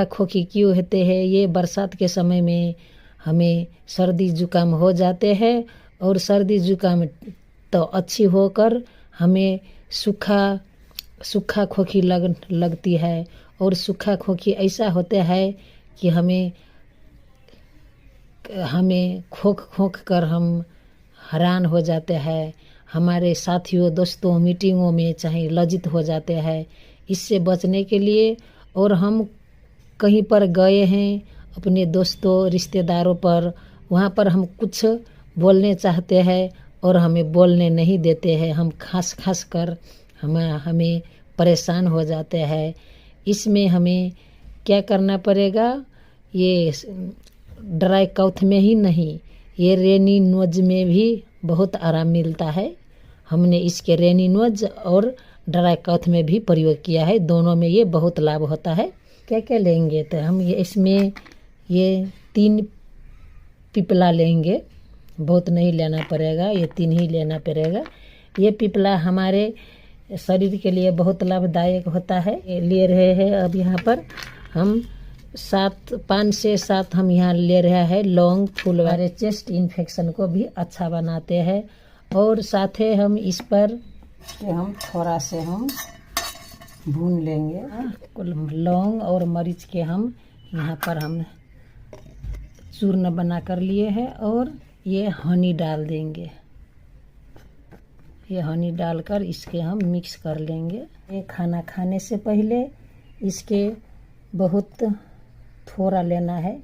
खोखी क्यों होते हैं? ये बरसात के समय में हमें सर्दी जुकाम हो जाते हैं और सर्दी जुकाम तो अच्छी होकर हमें सूखा खोखी लगती है। और सूखा खोखी ऐसा होता है कि हमें खोख कर हम हैरान हो जाते हैं। हमारे साथियों दोस्तों मीटिंगों में चाहे लज्जित हो जाते हैं। इससे बचने के लिए और हम कहीं पर गए हैं अपने दोस्तों रिश्तेदारों पर, वहाँ पर हम कुछ बोलने चाहते हैं और हमें बोलने नहीं देते हैं। हम खास कर हमें परेशान हो जाते हैं। इसमें हमें क्या करना पड़ेगा? ये ड्राई काउथ में ही नहीं, ये रेनी नोज में भी बहुत आराम मिलता है। हमने इसके रेनी नोज और ड्राई काउथ में भी प्रयोग किया है। दोनों में ये बहुत लाभ होता है। क्या क्या लेंगे? तो हम इसमें ये 3 पिपला लेंगे, बहुत नहीं लेना पड़ेगा, ये 3 ही लेना पड़ेगा। ये पिपला हमारे शरीर के लिए बहुत लाभदायक होता है। ले रहे हैं अब यहाँ पर हम 5 से 7 हम यहाँ ले रहे हैं लौंग फूल वाले। चेस्ट इन्फेक्शन को भी अच्छा बनाते हैं। और साथ ही हम इस पर हम थोड़ा से हम भून लेंगे। लौंग और मरीच के हम यहाँ पर हम चूर्ण बना कर लिए हैं और ये हनी डाल देंगे। ये हनी डालकर इसके हम मिक्स कर लेंगे। ये खाना खाने से पहले इसके बहुत थोड़ा लेना है।